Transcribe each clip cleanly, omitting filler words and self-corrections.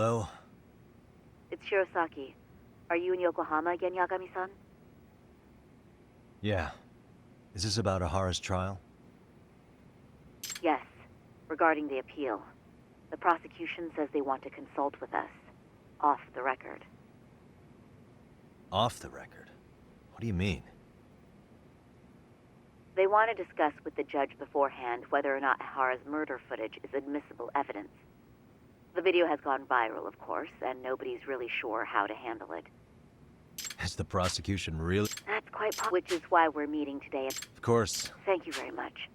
Hello? It's Shirosaki. Are you in Yokohama again, Yagami-san? Yeah. Is this about Ahara's trial? Yes, regarding the appeal. The prosecution says they want to consult with us. Off the record. Off the record? What do you mean? They want to discuss with the judge beforehand whether or not Ahara's murder footage is admissible evidence. The video has gone viral, of course, and nobody's really sure how to handle it. Is the prosecution really? That's quite which is why we're meeting today. Of course. Thank you very much.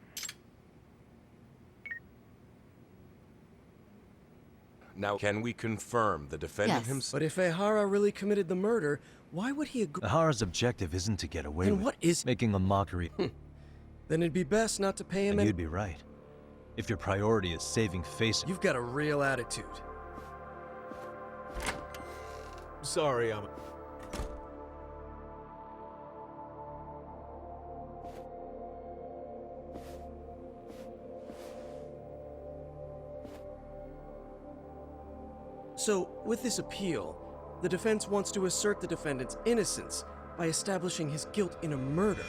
Now, can we confirm the defendant himself? But if Ehara really committed the murder, why would he agree? Ahara's objective isn't to get away Then with what is... making a mockery. Then it'd be best not to pay him And you'd be right. If your priority is saving face... You've got a real attitude. Sorry, I'm... So, with this appeal, the defense wants to assert the defendant's innocence by establishing his guilt in a murder.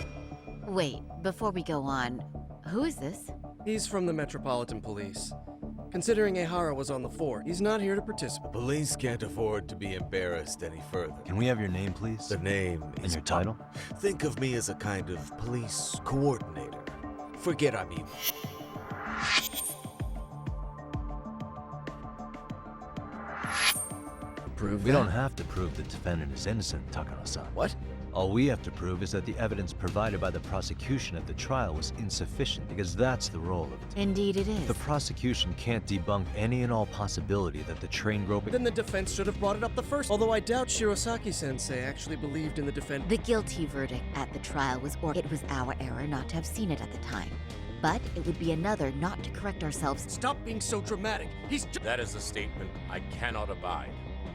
Wait, before we go on, who is this? He's from the Metropolitan Police. Considering Ehara was on the force, he's not here to participate. Police can't afford to be embarrassed any further. Can we have your name, please? The name And is... your title? Think of me as a kind of police coordinator. Forget I'm evil. We don't have to prove the defendant is innocent, Takano-san. What? All we have to prove is that the evidence provided by the prosecution at the trial was insufficient, because that's the role of it. Indeed it is. The prosecution can't debunk any and all possibility that the train groping... Then the defense should have brought it up the first, although I doubt Shirosaki-sensei actually believed in the defendant. The guilty verdict at the trial was it was our error not to have seen it at the time. But it would be another not to correct ourselves. Stop being so dramatic. That is a statement I cannot abide.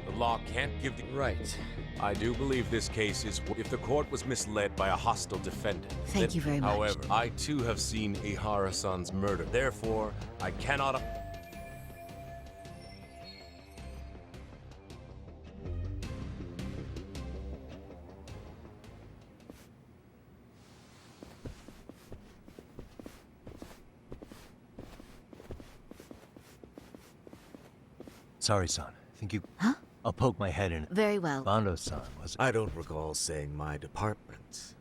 The law can't give the... Right. I do believe this case is... If the court was misled by a hostile defendant... Thank you very much. However, I too have seen Ehara-san's murder. Therefore, I cannot... Sorry, son. Think you... Huh? I'll poke my head in. Very well. Bando-san was... I don't recall saying my department.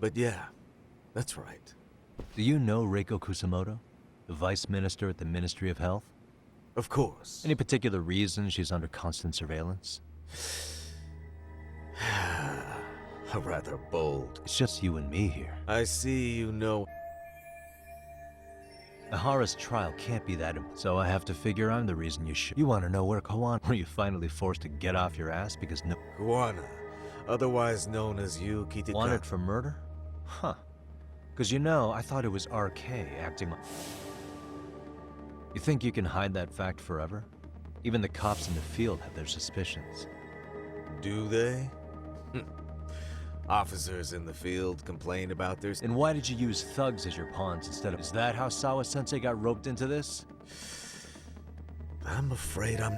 But yeah, that's right. Do you know Reiko Kusamoto? The vice minister at the Ministry of Health? Of course. Any particular reason she's under constant surveillance? Rather bold. It's just you and me here. I see you know... Ahara's trial can't be that so I have to figure I'm the reason you You want to know where Kawan... Were you finally forced to get off your ass because no... Kuwana, otherwise known as Yu Kitika... Wanted for murder? Huh. Because you know, I thought it was RK acting... You think you can hide that fact forever? Even the cops in the field have their suspicions. Do they? Officers in the field complain about their... And why did you use thugs as your pawns instead of... Is that how Sawa-sensei got roped into this? I'm afraid I'm...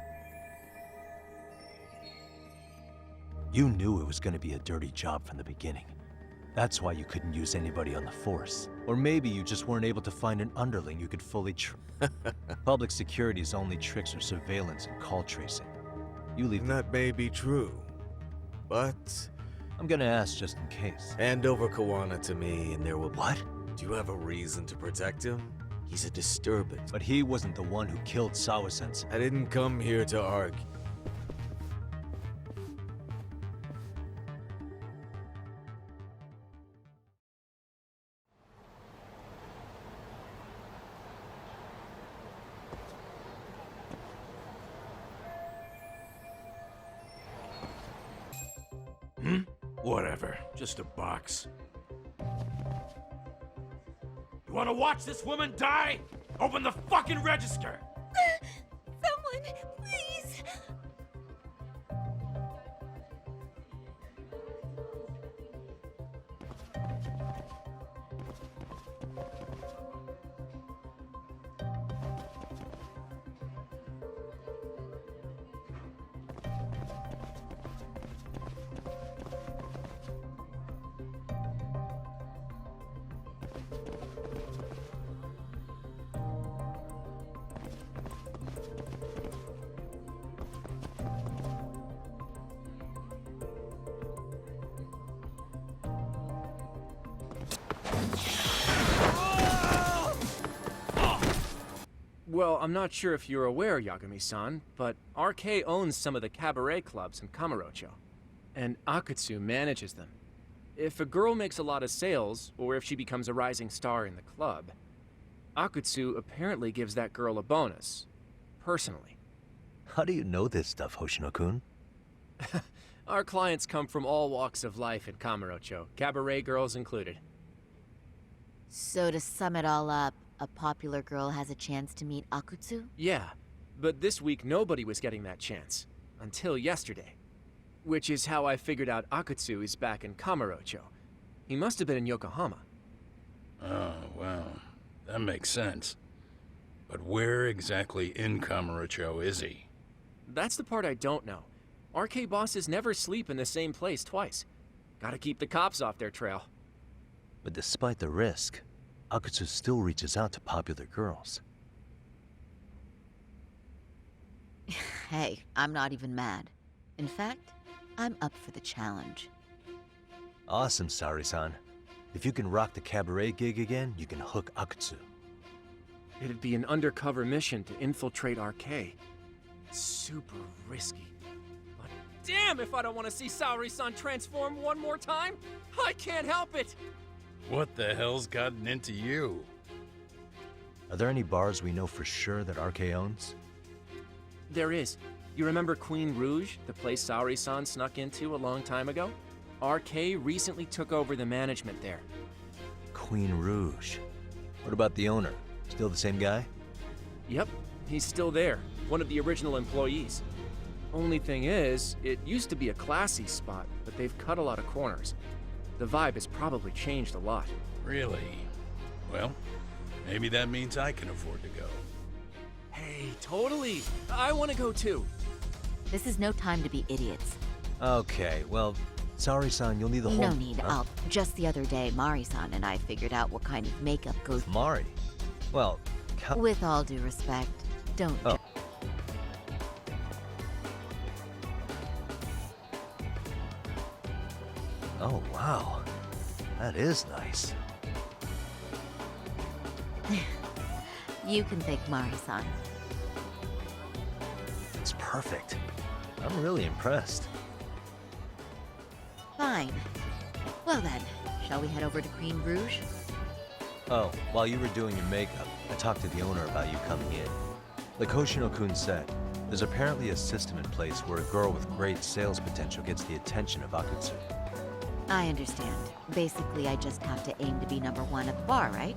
You knew it was going to be a dirty job from the beginning. That's why you couldn't use anybody on the force. Or maybe you just weren't able to find an underling you could fully Public security's only tricks are surveillance and call tracing. You leave... That may be true, but... I'm gonna ask just in case. Hand over Kawana to me and there will... What? Do you have a reason to protect him? He's a disturbance. But he wasn't the one who killed Sawa-sensei. I didn't come here to argue. Whatever. Just a box. You wanna watch this woman die? Open the fucking register! Someone, please! Well, I'm not sure if you're aware, Yagami-san, but RK owns some of the cabaret clubs in Kamurocho, and Akutsu manages them. If a girl makes a lot of sales, or if she becomes a rising star in the club, Akutsu apparently gives that girl a bonus, personally. How do you know this stuff, Hoshino-kun? Our clients come from all walks of life in Kamurocho, cabaret girls included. So to sum it all up, a popular girl has a chance to meet Akutsu? Yeah, but this week nobody was getting that chance. Until yesterday. Which is how I figured out Akutsu is back in Kamurocho. He must have been in Yokohama. Oh, well, that makes sense. But where exactly in Kamurocho is he? That's the part I don't know. RK bosses never sleep in the same place twice. Gotta keep the cops off their trail. But despite the risk, Akutsu still reaches out to popular girls. Hey, I'm not even mad. In fact, I'm up for the challenge. Awesome, Sari-san. If you can rock the cabaret gig again, you can hook Akutsu. It'd be an undercover mission to infiltrate RK. Super risky. But damn if I don't want to see Saori-san transform one more time! I can't help it! What the hell's gotten into you? Are there any bars we know for sure that RK owns? There is. You remember Queen Rouge, the place Saori-san snuck into a long time ago? RK recently took over the management there. Queen Rouge. What about the owner? Still the same guy? Yep, he's still there. One of the original employees. Only thing is, it used to be a classy spot, but they've cut a lot of corners. The vibe has probably changed a lot. Really? Well, maybe that means I can afford to go. Hey, totally! I want to go too! This is no time to be idiots. Okay, well, Sari-san, you'll need the whole... No need. Just the other day, Mari-san and I figured out what kind of makeup goes... Mari? Well, With all due respect, don't... Oh. Oh, wow. That is nice. You can thank Mari-san. It's perfect. I'm really impressed. Fine. Well then, shall we head over to Queen Rouge? Oh, while you were doing your makeup, I talked to the owner about you coming in. Like Hoshino-kun said, there's apparently a system in place where a girl with great sales potential gets the attention of Akutsu. I understand. Basically, I just have to aim to be #1 at the bar, right?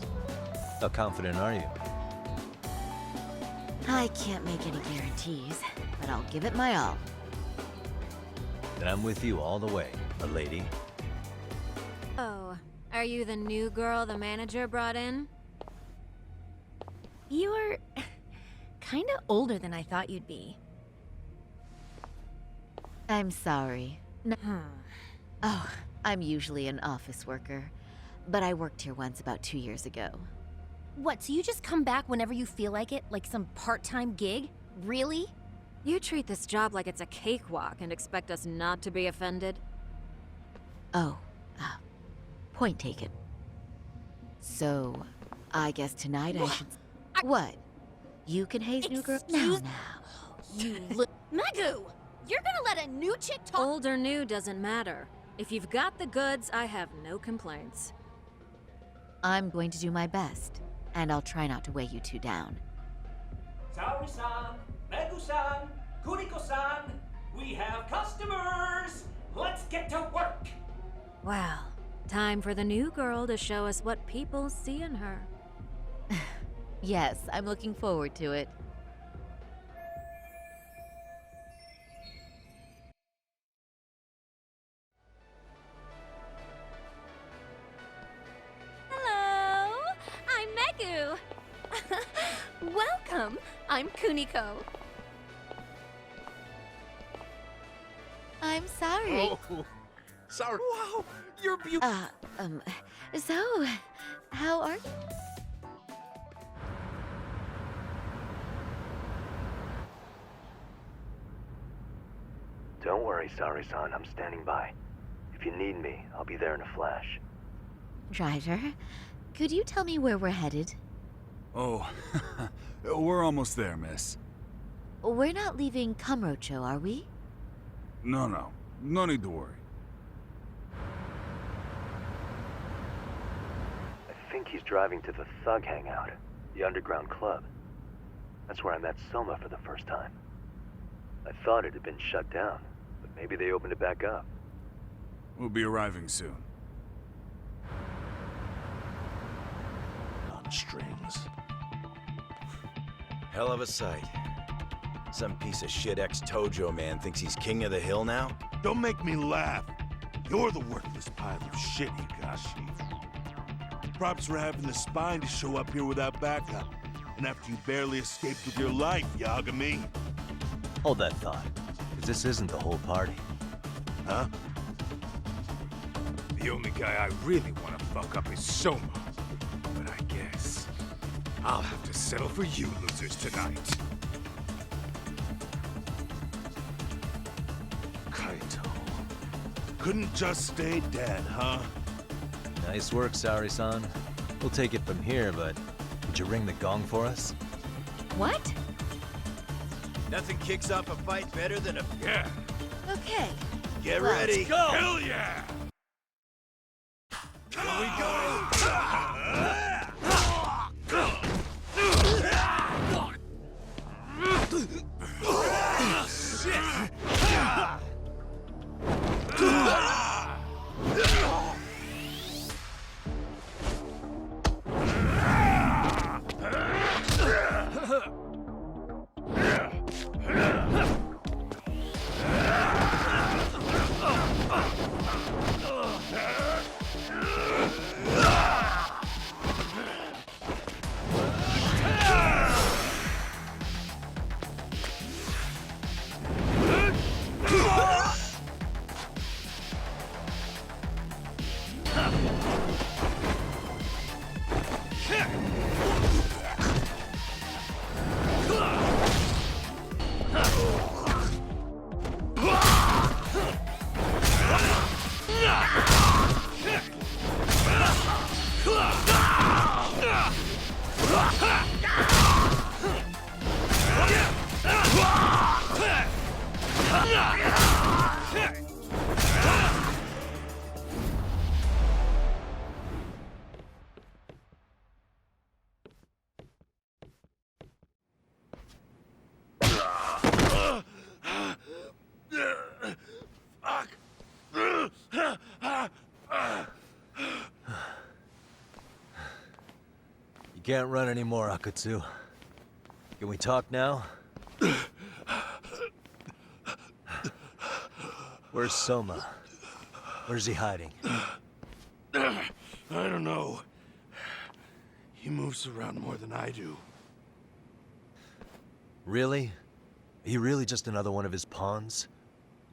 How confident are you? I can't make any guarantees, but I'll give it my all. Then I'm with you all the way, a lady. Oh, are you the new girl the manager brought in? You're kind of older than I thought you'd be. I'm sorry. No. Oh, I'm usually an office worker, but I worked here once about 2 years ago. What, so you just come back whenever you feel like it? Like some part-time gig? Really? You treat this job like it's a cakewalk and expect us not to be offended? Oh, point taken. So, I guess tonight I should... What? You can haze new girls? Excuse- Now. You Megu! You're gonna let a new chick talk- Old or new doesn't matter. If you've got the goods, I have no complaints. I'm going to do my best, and I'll try not to weigh you two down. Saori-san, Megu-san, Kuriko-san, we have customers! Let's get to work! Well, time for the new girl to show us what people see in her. Yes, I'm looking forward to it. Hello! I'm Megu! Welcome! I'm Kuniko. I'm sorry. Oh, sorry. Wow, you're beautiful. So, how are you? Don't worry, Sari-san, I'm standing by. If you need me, I'll be there in a flash. Driver, could you tell me where we're headed? Oh, we're almost there, miss. We're not leaving Kamurocho, are we? No. No need to worry. I think he's driving to the Thug Hangout, the underground club. That's where I met Soma for the first time. I thought it had been shut down, but maybe they opened it back up. We'll be arriving soon. On strings. Hell of a sight. Some piece of shit ex-Tojo man thinks he's king of the hill now? Don't make me laugh. You're the worthless pile of shit, Higashi. Props for having the spine to show up here without backup. And after you barely escaped with your life, Yagami. Hold that thought, because this isn't the whole party. Huh? The only guy I really want to fuck up is Soma. But I guess I'll have to settle for you losers tonight. Kaito. Couldn't just stay dead, huh? Nice work, Saori-san. We'll take it from here, but would you ring the gong for us? What? Nothing kicks off a fight better than a... Yeah. Okay. Get Let's ready. go. Hell yeah! Here we go. You can't run anymore, Akutsu. Can we talk now? Where's Soma? Where's he hiding? I don't know. He moves around more than I do. Really? Are you really just another one of his pawns?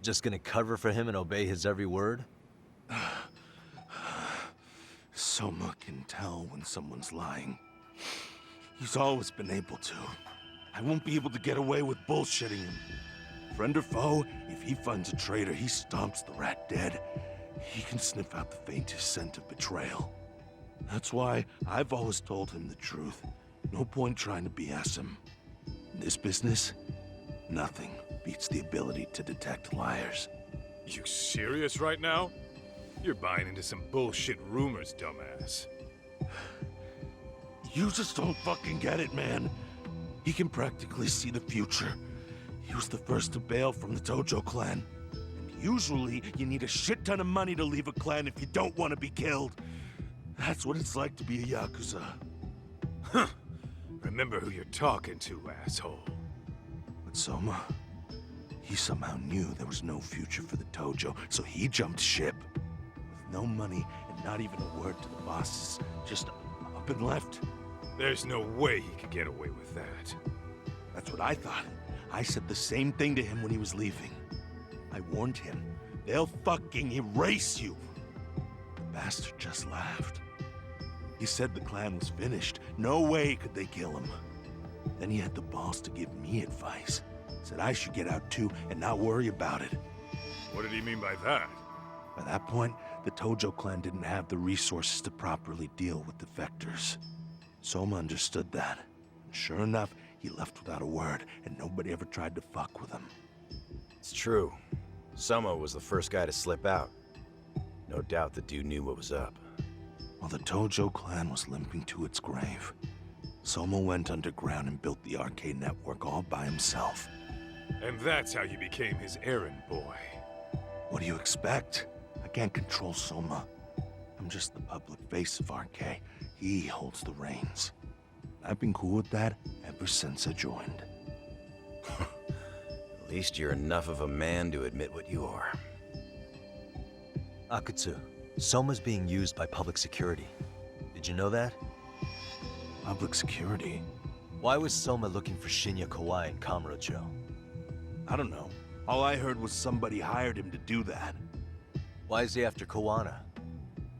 Just gonna cover for him and obey his every word? Soma can tell when someone's lying. He's always been able to. I won't be able to get away with bullshitting him. Friend or foe, if he finds a traitor, he stomps the rat dead. He can sniff out the faintest scent of betrayal. That's why I've always told him the truth. No point trying to BS him. In this business, nothing beats the ability to detect liars. You serious right now? You're buying into some bullshit rumors, dumbass. You just don't fucking get it, man. He can practically see the future. He was the first to bail from the Tojo clan. And usually, you need a shit ton of money to leave a clan if you don't want to be killed. That's what it's like to be a Yakuza. Huh. Remember who you're talking to, asshole. But Soma, he somehow knew there was no future for the Tojo, so he jumped ship. With no money and not even a word to the bosses, just up and left. There's no way he could get away with that. That's what I thought. I said the same thing to him when he was leaving. I warned him, they'll fucking erase you. The bastard just laughed. He said the clan was finished. No way could they kill him. Then he had the balls to give me advice. Said I should get out too and not worry about it. What did he mean by that? By that point, the Tojo clan didn't have the resources to properly deal with defectors. Soma understood that. And sure enough, he left without a word, and nobody ever tried to fuck with him. It's true. Soma was the first guy to slip out. No doubt the dude knew what was up. While the Tojo clan was limping to its grave, Soma went underground and built the arcade network all by himself. And that's how you became his errand boy. What do you expect? I can't control Soma. I'm just the public face of RK. He holds the reins. I've been cool with that ever since I joined. At least you're enough of a man to admit what you are. Akutsu, Soma's being used by public security. Did you know that? Public security? Why was Soma looking for Shinya Kawai in Kamurocho? I don't know. All I heard was somebody hired him to do that. Why is he after Kawana?